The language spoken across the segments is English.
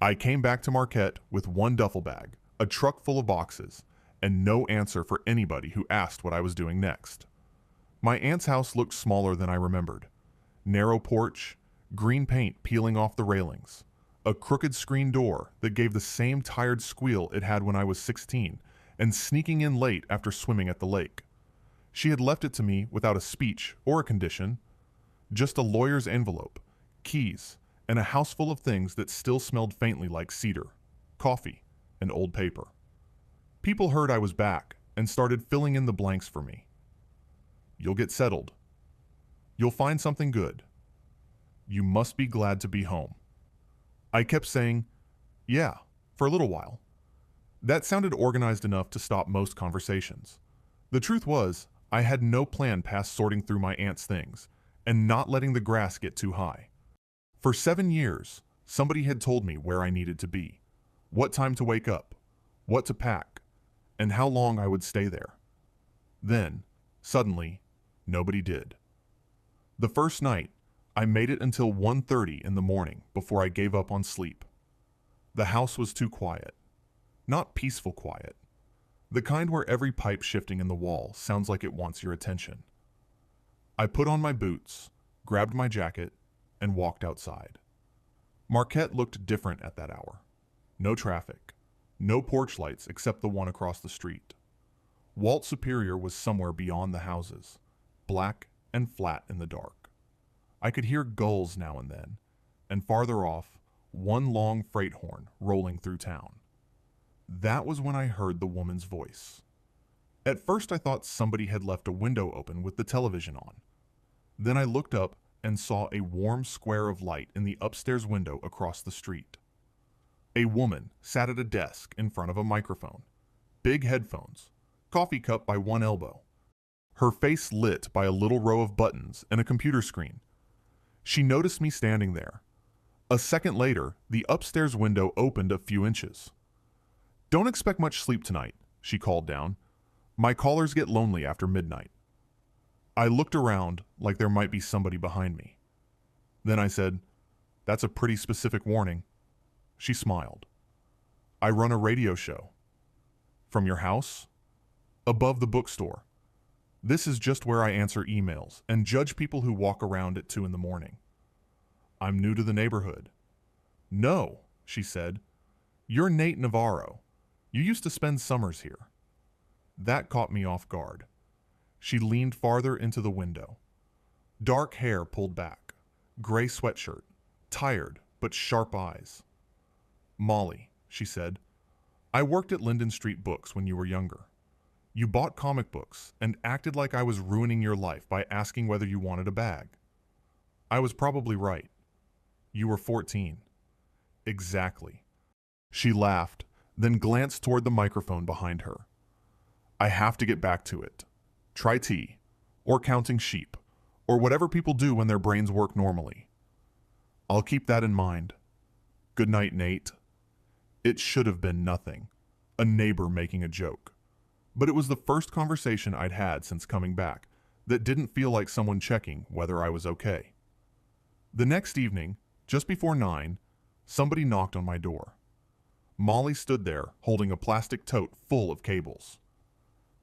I came back to Marquette with one duffel bag, a truck full of boxes, and no answer for anybody who asked what I was doing next. My aunt's house looked smaller than I remembered. Narrow porch, green paint peeling off the railings, a crooked screen door that gave the same tired squeal it had when I was 16, and sneaking in late after swimming at the lake. She had left it to me without a speech or a condition, just a lawyer's envelope, keys, and a house full of things that still smelled faintly like cedar, coffee, and old paper. People heard I was back and started filling in the blanks for me. You'll get settled. You'll find something good. You must be glad to be home. I kept saying, yeah, for a little while. That sounded organized enough to stop most conversations. The truth was, I had no plan past sorting through my aunt's things and not letting the grass get too high. For 7 years, somebody had told me where I needed to be, what time to wake up, what to pack, and how long I would stay there. Then, suddenly, nobody did. The first night, I made it until 1:30 in the morning before I gave up on sleep. The house was too quiet. Not peaceful quiet. The kind where every pipe shifting in the wall sounds like it wants your attention. I put on my boots, grabbed my jacket, and walked outside. Marquette looked different at that hour. No traffic. No porch lights except the one across the street. Walt Superior was somewhere beyond the houses, black and flat in the dark. I could hear gulls now and then, and farther off, one long freight horn rolling through town. That was when I heard the woman's voice. At first I thought somebody had left a window open with the television on. Then I looked up and saw a warm square of light in the upstairs window across the street. A woman sat at a desk in front of a microphone, big headphones, coffee cup by one elbow, her face lit by a little row of buttons and a computer screen. She noticed me standing there. A second later, the upstairs window opened a few inches. "Don't expect much sleep tonight," she called down. "My callers get lonely after midnight." I looked around like there might be somebody behind me. Then I said, "That's a pretty specific warning." She smiled. "I run a radio show." "From your house?" "Above the bookstore. This is just where I answer emails and judge people who walk around at 2 in the morning." "I'm new to the neighborhood." "No," she said. "You're Nate Navarro. You used to spend summers here." That caught me off guard. She leaned farther into the window. Dark hair pulled back, gray sweatshirt, tired but sharp eyes. "Molly," she said, "I worked at Linden Street Books when you were younger. You bought comic books and acted like I was ruining your life by asking whether you wanted a bag. I was probably right. You were 14. Exactly." She laughed, then glanced toward the microphone behind her. "I have to get back to it. Try tea, or counting sheep, or whatever people do when their brains work normally. I'll keep that in mind. Good night, Nate." It should have been nothing, a neighbor making a joke. But it was the first conversation I'd had since coming back that didn't feel like someone checking whether I was okay. The next evening, just before 9, somebody knocked on my door. Molly stood there holding a plastic tote full of cables.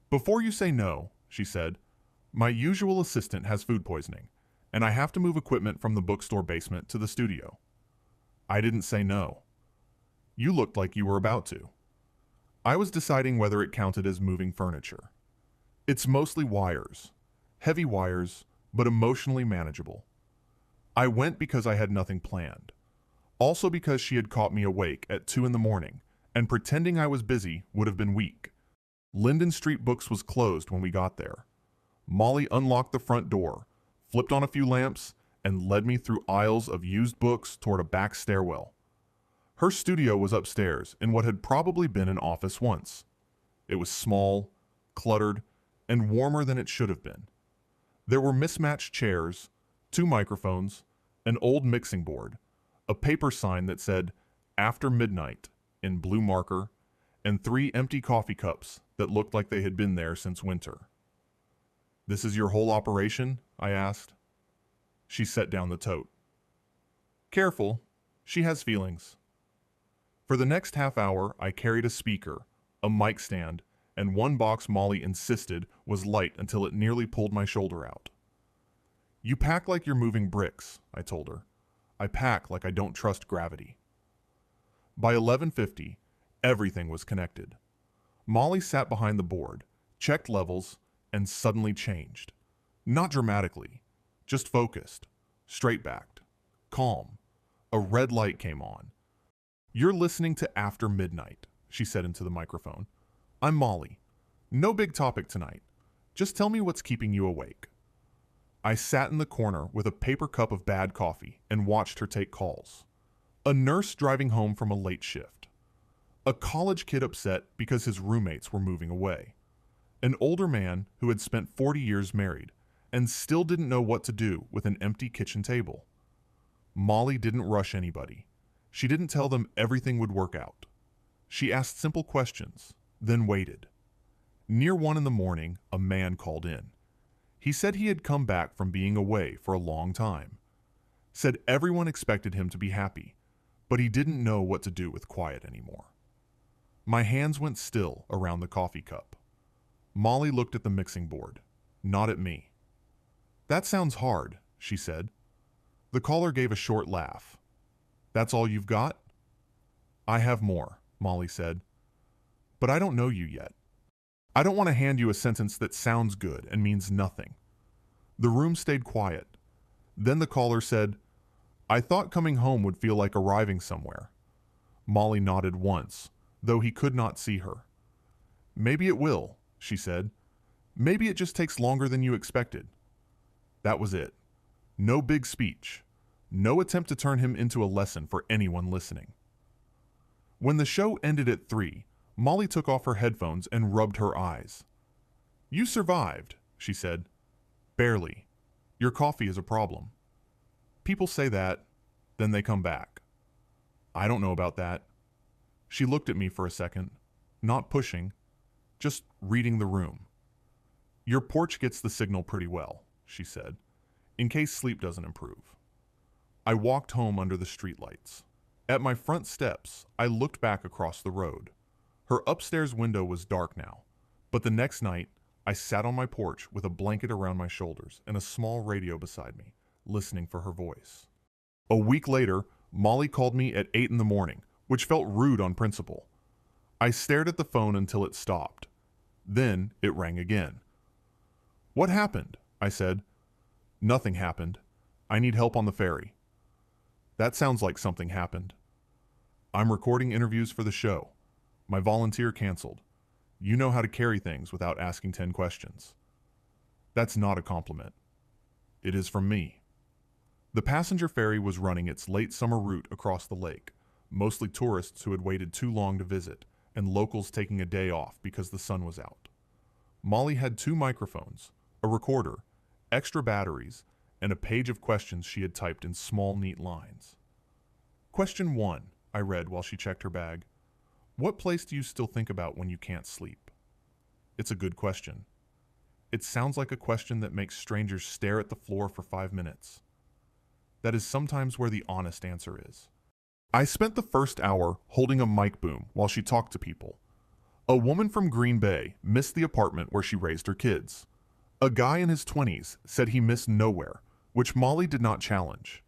"Before you say no," she said, "my usual assistant has food poisoning, and I have to move equipment from the bookstore basement to the studio." I didn't say no. "You looked like you were about to." I was deciding whether it counted as moving furniture. It's mostly wires, heavy wires, but emotionally manageable. I went because I had nothing planned. Also because she had caught me awake at 2 in the morning, and pretending I was busy would have been weak. Linden Street Books was closed when we got there. Molly unlocked the front door, flipped on a few lamps, and led me through aisles of used books toward a back stairwell. Her studio was upstairs in what had probably been an office once. It was small, cluttered, and warmer than it should have been. There were mismatched chairs, 2 microphones, an old mixing board, a paper sign that said, "After Midnight," in blue marker, and 3 empty coffee cups that looked like they had been there since winter. "This is your whole operation?" I asked. She set down the tote. "Careful. She has feelings." For the next half hour, I carried a speaker, a mic stand, and one box Molly insisted was light until it nearly pulled my shoulder out. "You pack like you're moving bricks," I told her. "I pack like I don't trust gravity." By 11:50, everything was connected. Molly sat behind the board, checked levels, and suddenly changed. Not dramatically, just focused, straight-backed, calm. A red light came on. "You're listening to After Midnight," she said into the microphone. "I'm Molly. No big topic tonight. Just tell me what's keeping you awake." I sat in the corner with a paper cup of bad coffee and watched her take calls. A nurse driving home from a late shift. A college kid upset because his roommates were moving away. An older man who had spent 40 years married and still didn't know what to do with an empty kitchen table. Molly didn't rush anybody. She didn't tell them everything would work out. She asked simple questions, then waited. Near 1 in the morning, a man called in. He said he had come back from being away for a long time. Said everyone expected him to be happy, but he didn't know what to do with quiet anymore. My hands went still around the coffee cup. Molly looked at the mixing board, not at me. "That sounds hard," she said. The caller gave a short laugh. "That's all you've got?" "I have more," Molly said. "But I don't know you yet. I don't want to hand you a sentence that sounds good and means nothing." The room stayed quiet. Then the caller said, "I thought coming home would feel like arriving somewhere." Molly nodded once, though he could not see her. "Maybe it will," she said. "Maybe it just takes longer than you expected." That was it. No big speech. No attempt to turn him into a lesson for anyone listening. When the show ended at 3, Molly took off her headphones and rubbed her eyes. "You survived," she said. "Barely. Your coffee is a problem. People say that, then they come back. I don't know about that." She looked at me for a second, not pushing, just reading the room. "Your porch gets the signal pretty well," she said, "in case sleep doesn't improve." I walked home under the streetlights. At my front steps, I looked back across the road. Her upstairs window was dark now, but the next night, I sat on my porch with a blanket around my shoulders and a small radio beside me, listening for her voice. A week later, Molly called me at 8 in the morning, which felt rude on principle. I stared at the phone until it stopped. Then it rang again. "What happened?" I said. "Nothing happened. I need help on the ferry." "That sounds like something happened." "I'm recording interviews for the show. My volunteer canceled. You know how to carry things without asking 10 questions." "That's not a compliment." "It is from me." The passenger ferry was running its late summer route across the lake, mostly tourists who had waited too long to visit, and locals taking a day off because the sun was out. Molly had 2 microphones, a recorder, extra batteries, and a page of questions she had typed in small, neat lines. "Question 1, I read while she checked her bag. "What place do you still think about when you can't sleep?" It's a good question. It sounds like a question that makes strangers stare at the floor for 5 minutes. That is sometimes where the honest answer is. I spent the first hour holding a mic boom while she talked to people. A woman from Green Bay missed the apartment where she raised her kids. A guy in his 20s said he missed nowhere, which Molly did not challenge.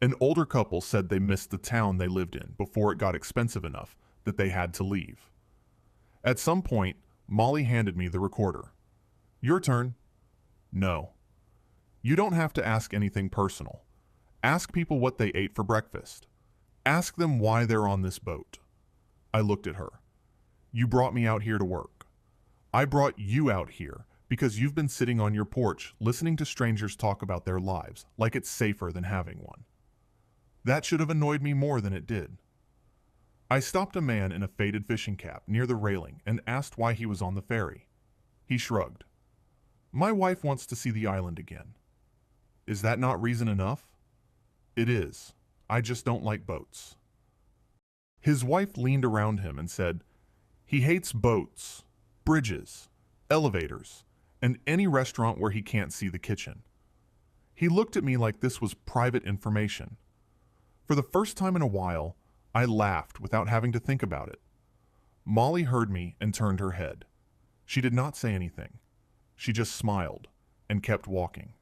An older couple said they missed the town they lived in before it got expensive enough that they had to leave. At some point, Molly handed me the recorder. "Your turn." "No. You don't have to ask anything personal. Ask people what they ate for breakfast. Ask them why they're on this boat." I looked at her. "You brought me out here to work. I brought you out here because you've been sitting on your porch listening to strangers talk about their lives like it's safer than having one. That should have annoyed me more than it did." I stopped a man in a faded fishing cap near the railing and asked why he was on the ferry. He shrugged. "My wife wants to see the island again." "Is that not reason enough?" "It is. I just don't like boats." His wife leaned around him and said, "He hates boats, bridges, elevators, and any restaurant where he can't see the kitchen." He looked at me like this was private information. For the first time in a while, I laughed without having to think about it. Molly heard me and turned her head. She did not say anything. She just smiled and kept walking.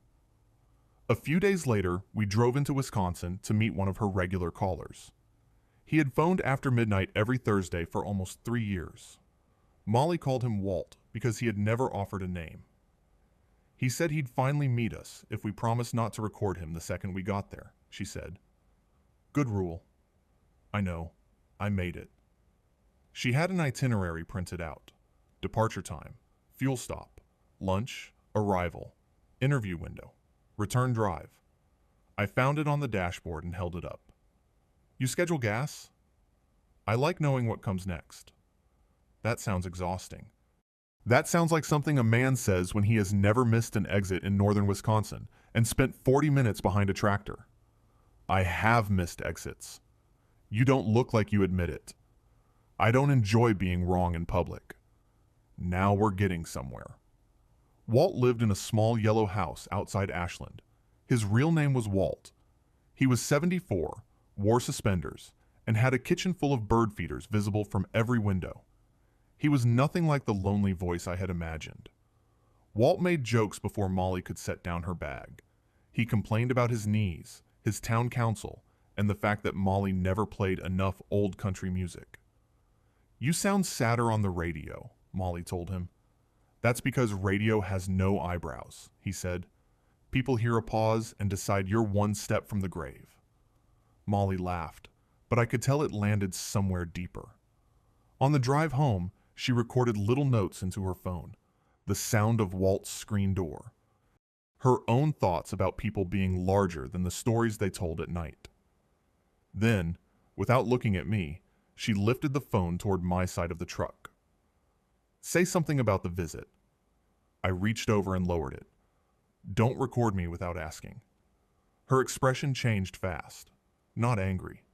A few days later, we drove into Wisconsin to meet one of her regular callers. He had phoned after midnight every Thursday for almost 3 years. Molly called him Walt because he had never offered a name. He said he'd finally meet us if we promised not to record him the second we got there, she said. Good rule. I know. I made it. She had an itinerary printed out. Departure time, fuel stop, lunch, arrival, interview window, return drive. I found it on the dashboard and held it up. You schedule gas? I like knowing what comes next. That sounds exhausting. That sounds like something a man says when he has never missed an exit in northern Wisconsin and spent 40 minutes behind a tractor. I have missed exits. You don't look like you admit it. I don't enjoy being wrong in public. Now we're getting somewhere. Walt lived in a small yellow house outside Ashland. His real name was Walt. He was 74, wore suspenders, and had a kitchen full of bird feeders visible from every window. He was nothing like the lonely voice I had imagined. Walt made jokes before Molly could set down her bag. He complained about his knees, his town council, and the fact that Molly never played enough old country music. You sound sadder on the radio, Molly told him. That's because radio has no eyebrows, he said. People hear a pause and decide you're one step from the grave. Molly laughed, but I could tell it landed somewhere deeper. On the drive home, she recorded little notes into her phone, the sound of Walt's screen door, her own thoughts about people being larger than the stories they told at night. Then, without looking at me, she lifted the phone toward my side of the truck. Say something about the visit. I reached over and lowered it. Don't record me without asking. Her expression changed fast, not angry,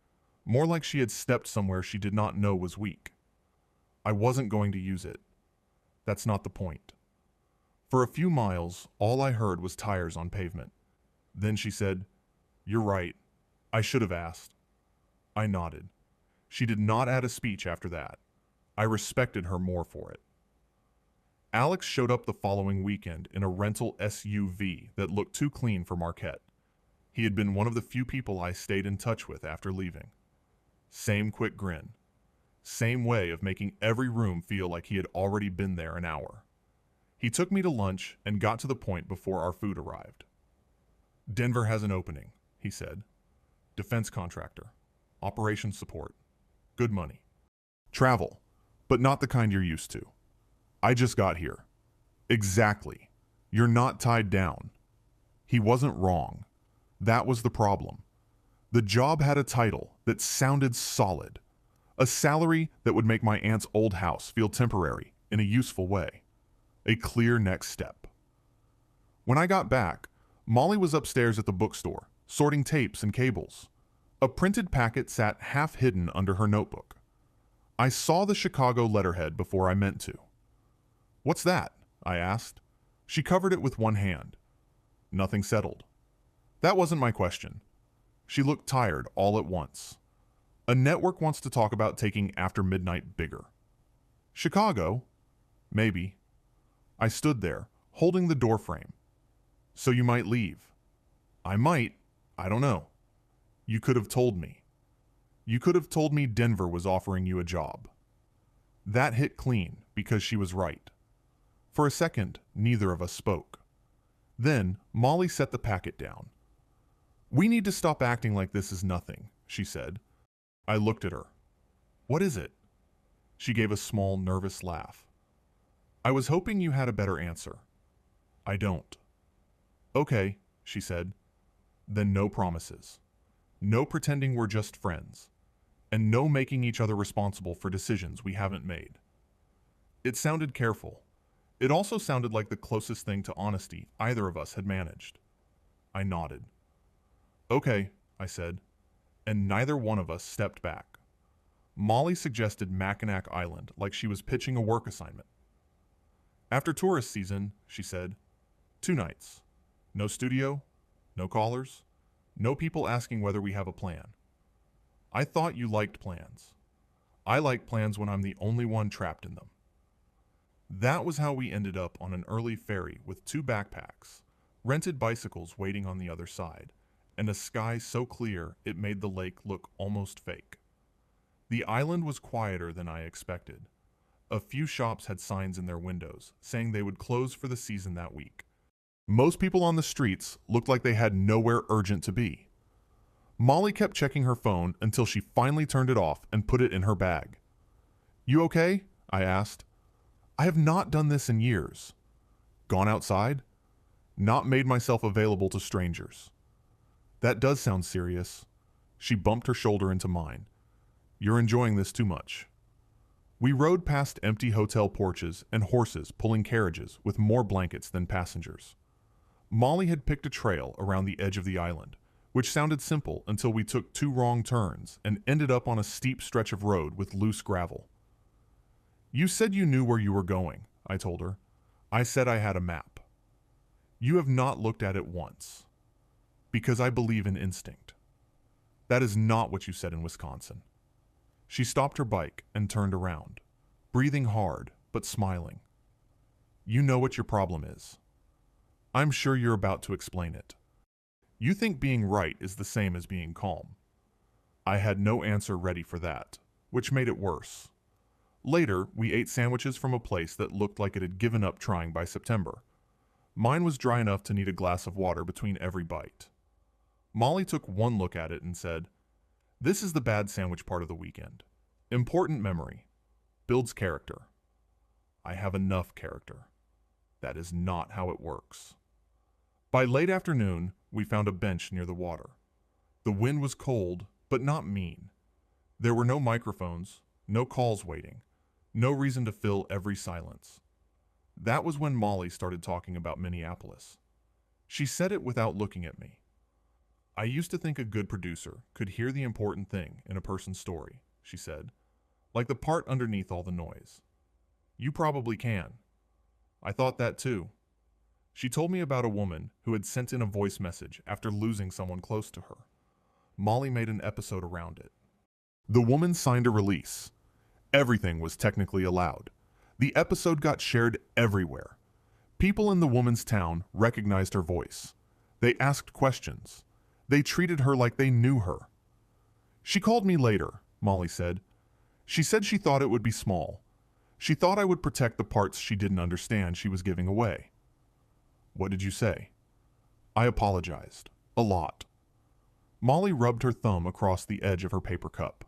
more like she had stepped somewhere she did not know was weak. I wasn't going to use it. That's not the point. For a few miles, all I heard was tires on pavement. Then she said, "You're right. I should have asked." I nodded. She did not add a speech after that. I respected her more for it. Alex showed up the following weekend in a rental SUV that looked too clean for Marquette. He had been one of the few people I stayed in touch with after leaving. Same quick grin. Same way of making every room feel like he had already been there an hour. He took me to lunch and got to the point before our food arrived. Denver has an opening, he said. Defense contractor. Operations support. Good money. Travel, but not the kind you're used to. I just got here. Exactly. You're not tied down. He wasn't wrong. That was the problem. The job had a title that sounded solid. A salary that would make my aunt's old house feel temporary in a useful way. A clear next step. When I got back, Molly was upstairs at the bookstore, sorting tapes and cables. A printed packet sat half hidden under her notebook. I saw the Chicago letterhead before I meant to. What's that? I asked. She covered it with one hand. Nothing settled. That wasn't my question. She looked tired all at once. A network wants to talk about taking After Midnight bigger. Chicago? Maybe. I stood there, holding the doorframe. So you might leave. I might. I don't know. You could have told me. You could have told me Denver was offering you a job. That hit clean because she was right. For a second, neither of us spoke. Then, Molly set the packet down. We need to stop acting like this is nothing, she said. I looked at her. What is it? She gave a small, nervous laugh. I was hoping you had a better answer. I don't. Okay, she said. Then no promises. No pretending we're just friends. And no making each other responsible for decisions we haven't made. It sounded careful. It also sounded like the closest thing to honesty either of us had managed. I nodded. Okay, I said, and neither one of us stepped back. Molly suggested Mackinac Island like she was pitching a work assignment. After tourist season, she said, 2 nights. No studio, no callers, no people asking whether we have a plan. I thought you liked plans. I like plans when I'm the only one trapped in them. That was how we ended up on an early ferry with 2 backpacks, rented bicycles waiting on the other side, and a sky so clear it made the lake look almost fake. The island was quieter than I expected. A few shops had signs in their windows saying they would close for the season that week. Most people on the streets looked like they had nowhere urgent to be. Molly kept checking her phone until she finally turned it off and put it in her bag. "You okay?" I asked. "I have not done this in years. Gone outside? Not made myself available to strangers." "That does sound serious." She bumped her shoulder into mine. "You're enjoying this too much." We rode past empty hotel porches and horses pulling carriages with more blankets than passengers. Molly had picked a trail around the edge of the island, which sounded simple until we took 2 wrong turns and ended up on a steep stretch of road with loose gravel. "You said you knew where you were going," I told her. "I said I had a map." "You have not looked at it once." "Because I believe in instinct." "That is not what you said in Wisconsin." She stopped her bike and turned around, breathing hard but smiling. "You know what your problem is. I'm sure you're about to explain it. You think being right is the same as being calm." I had no answer ready for that, which made it worse. Later, we ate sandwiches from a place that looked like it had given up trying by September. Mine was dry enough to need a glass of water between every bite. Molly took one look at it and said, "This is the bad sandwich part of the weekend. Important memory. Builds character." I have enough character. That is not how it works. By late afternoon, we found a bench near the water. The wind was cold, but not mean. There were no microphones, no calls waiting, no reason to fill every silence. That was when Molly started talking about Minneapolis. She said it without looking at me. "I used to think a good producer could hear the important thing in a person's story," she said, "like the part underneath all the noise. You probably can." I thought that too. She told me about a woman who had sent in a voice message after losing someone close to her. Molly made an episode around it. The woman signed a release. Everything was technically allowed. The episode got shared everywhere. People in the woman's town recognized her voice. They asked questions. They treated her like they knew her. "She called me later," Molly said. "She said she thought it would be small. She thought I would protect the parts she didn't understand she was giving away." "What did you say?" "I apologized. A lot." Molly rubbed her thumb across the edge of her paper cup.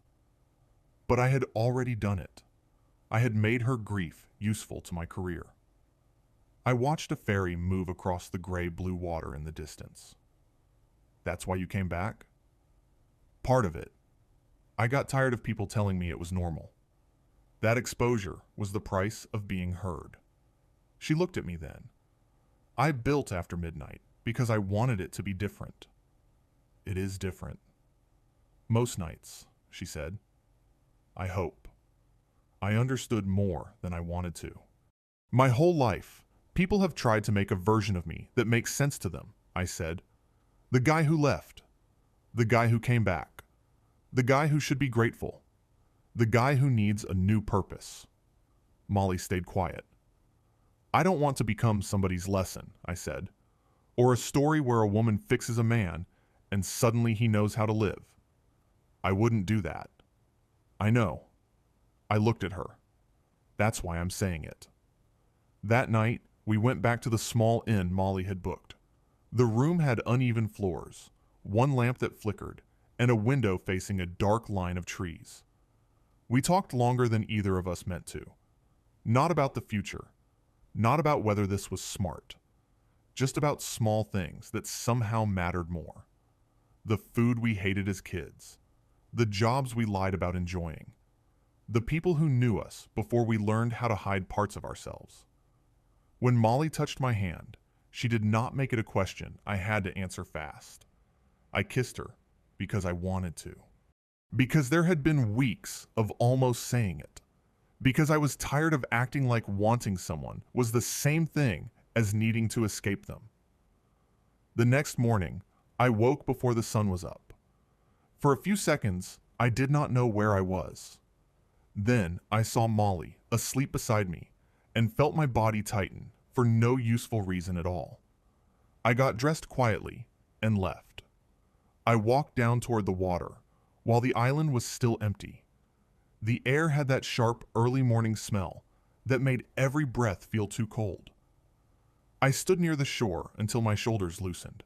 "But I had already done it. I had made her grief useful to my career." I watched a ferry move across the gray-blue water in the distance. "That's why you came back?" "Part of it. I got tired of people telling me it was normal. That exposure was the price of being heard." She looked at me then. "I built After Midnight because I wanted it to be different." "It is different." "Most nights," she said. "I hope." I understood more than I wanted to. "My whole life, people have tried to make a version of me that makes sense to them," I said. "The guy who left. The guy who came back. The guy who should be grateful. The guy who needs a new purpose." Molly stayed quiet. "I don't want to become somebody's lesson," I said, "or a story where a woman fixes a man and suddenly he knows how to live. I wouldn't do that." "I know." I looked at her. "That's why I'm saying it." That night, we went back to the small inn Molly had booked. The room had uneven floors, one lamp that flickered, and a window facing a dark line of trees. We talked longer than either of us meant to. Not about the future. Not about whether this was smart. Just about small things that somehow mattered more. The food we hated as kids. The jobs we lied about enjoying. The people who knew us before we learned how to hide parts of ourselves. When Molly touched my hand, she did not make it a question I had to answer fast. I kissed her because I wanted to. Because there had been weeks of almost saying it. Because I was tired of acting like wanting someone was the same thing as needing to escape them. The next morning, I woke before the sun was up. For a few seconds, I did not know where I was. Then I saw Molly asleep beside me and felt my body tighten for no useful reason at all. I got dressed quietly and left. I walked down toward the water while the island was still empty. The air had that sharp early morning smell that made every breath feel too cold. I stood near the shore until my shoulders loosened.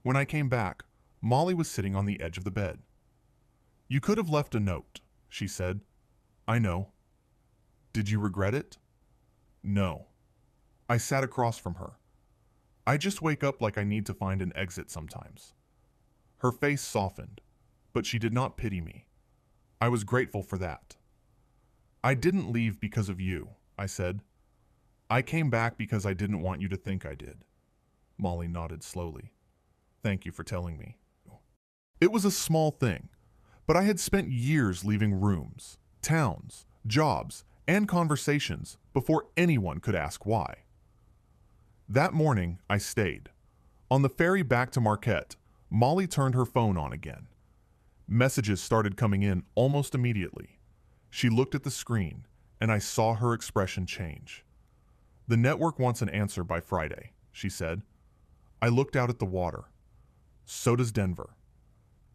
When I came back, Molly was sitting on the edge of the bed. "You could have left a note," she said. "I know." "Did you regret it?" "No." I sat across from her. "I just wake up like I need to find an exit sometimes." Her face softened, but she did not pity me. I was grateful for that. "I didn't leave because of you," I said. "I came back because I didn't want you to think I did." Molly nodded slowly. "Thank you for telling me." It was a small thing, but I had spent years leaving rooms, towns, jobs, and conversations before anyone could ask why. That morning, I stayed. On the ferry back to Marquette, Molly turned her phone on again. Messages started coming in almost immediately. She looked at the screen, and I saw her expression change. "The network wants an answer by Friday," she said. I looked out at the water. "So does Denver."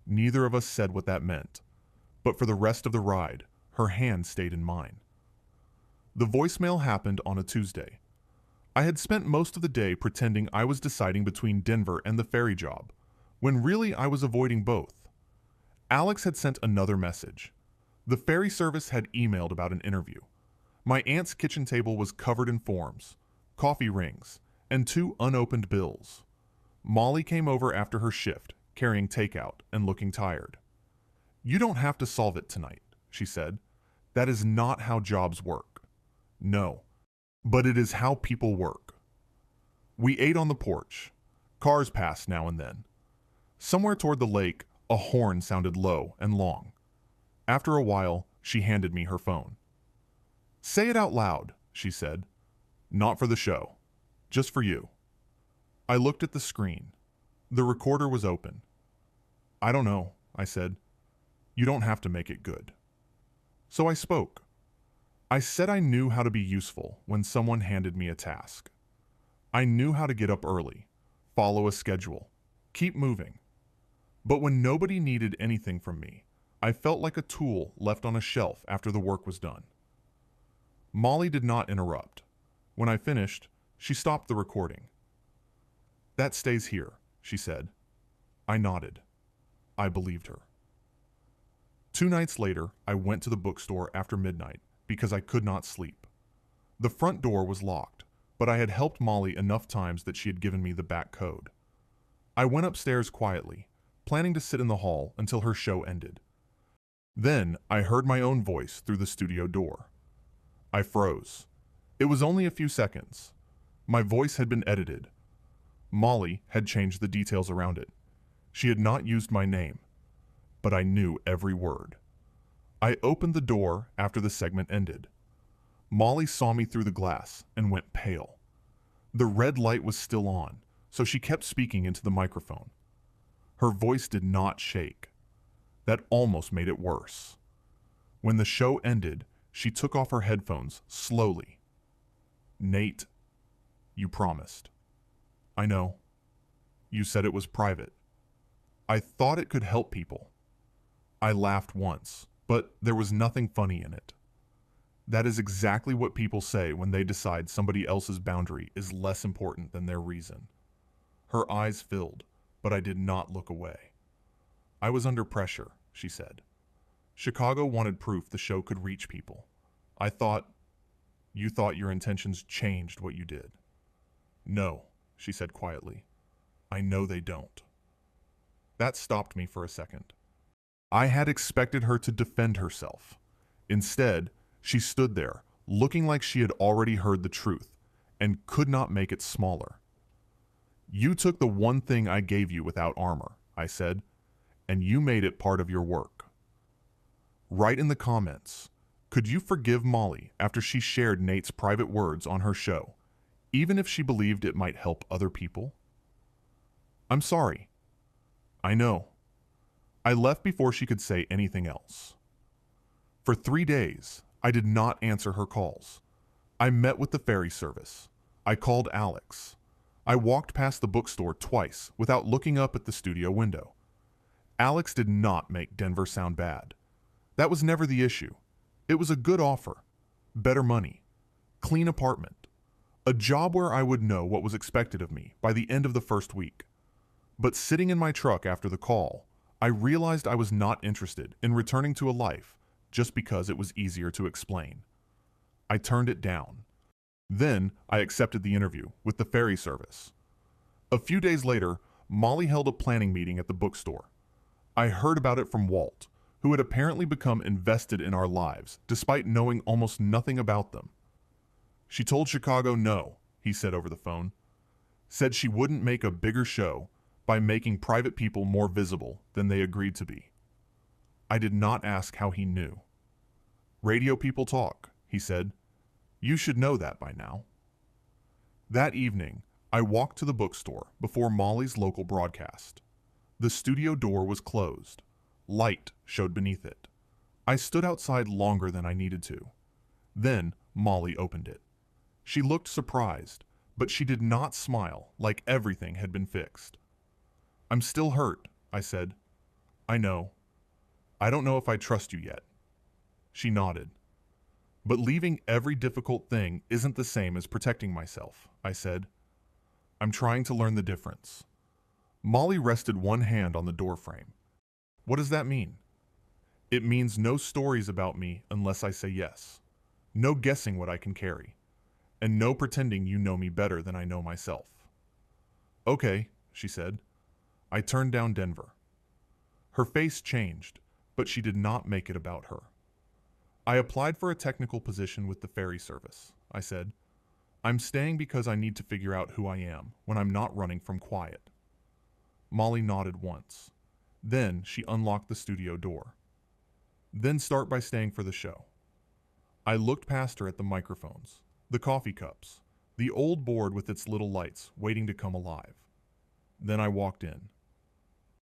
Neither of us said what that meant, but for the rest of the ride, her hand stayed in mine. The voicemail happened on a Tuesday. I had spent most of the day pretending I was deciding between Denver and the ferry job, when really I was avoiding both. Alex had sent another message. The ferry service had emailed about an interview. My aunt's kitchen table was covered in forms, coffee rings, and 2 unopened bills. Molly came over after her shift, carrying takeout and looking tired. "You don't have to solve it tonight," she said. "That is not how jobs work." "No, but it is how people work." We ate on the porch. Cars passed now and then. Somewhere toward the lake, a horn sounded low and long. After a while, she handed me her phone. "Say it out loud," she said. "Not for the show. Just for you." I looked at the screen. The recorder was open. "I don't know," I said. "You don't have to make it good." So I spoke. I said I knew how to be useful when someone handed me a task. I knew how to get up early, follow a schedule, keep moving. But when nobody needed anything from me, I felt like a tool left on a shelf after the work was done. Molly did not interrupt. When I finished, she stopped the recording. "That stays here," she said. I nodded. I believed her. 2 nights later, I went to the bookstore after midnight because I could not sleep. The front door was locked, but I had helped Molly enough times that she had given me the back code. I went upstairs quietly, planning to sit in the hall until her show ended. Then I heard my own voice through the studio door. I froze. It was only a few seconds. My voice had been edited. Molly had changed the details around it. She had not used my name, but I knew every word. I opened the door after the segment ended. Molly saw me through the glass and went pale. The red light was still on, so she kept speaking into the microphone. Her voice did not shake. That almost made it worse. When the show ended, she took off her headphones slowly. "Nate, you promised." "I know. You said it was private." "I thought it could help people." I laughed once, but there was nothing funny in it. That is exactly what people say when they decide somebody else's boundary is less important than their reason. Her eyes filled, but I did not look away. "I was under pressure," she said. "Chicago wanted proof the show could reach people. I thought, you thought your intentions changed what you did." "No," she said quietly. "I know they don't." That stopped me for a second. I had expected her to defend herself. Instead, she stood there, looking like she had already heard the truth, and could not make it smaller. "You took the one thing I gave you without armor," I said, "and you made it part of your work." Write in the comments, could you forgive Molly after she shared Nate's private words on her show, even if she believed it might help other people? "I'm sorry." "I know." I left before she could say anything else. For 3 days, I did not answer her calls. I met with the ferry service. I called Alex. I walked past the bookstore twice without looking up at the studio window. Alex did not make Denver sound bad. That was never the issue. It was a good offer, better money, clean apartment, a job where I would know what was expected of me by the end of the first week. But sitting in my truck after the call, I realized I was not interested in returning to a life just because it was easier to explain. I turned it down. Then I accepted the interview with the ferry service. A few days later, Molly held a planning meeting at the bookstore. I heard about it from Walt, who had apparently become invested in our lives despite knowing almost nothing about them. She told Chicago no, he said over the phone. Said she wouldn't make a bigger show by making private people more visible than they agreed to be. I did not ask how he knew. Radio people talk, he said. You should know that by now. That evening, I walked to the bookstore before Molly's local broadcast. The studio door was closed. Light showed beneath it. I stood outside longer than I needed to. Then Molly opened it. She looked surprised, but she did not smile like everything had been fixed. I'm still hurt, I said. I know. I don't know if I trust you yet. She nodded. But leaving every difficult thing isn't the same as protecting myself, I said. I'm trying to learn the difference. Molly rested one hand on the doorframe. What does that mean? It means no stories about me unless I say yes. No guessing what I can carry. And no pretending you know me better than I know myself. Okay, she said. I turned down Denver. Her face changed, but she did not make it about her. I applied for a technical position with the ferry service, I said. I'm staying because I need to figure out who I am when I'm not running from quiet. Molly nodded once. Then she unlocked the studio door. Then start by staying for the show. I looked past her at the microphones, the coffee cups, the old board with its little lights waiting to come alive. Then I walked in.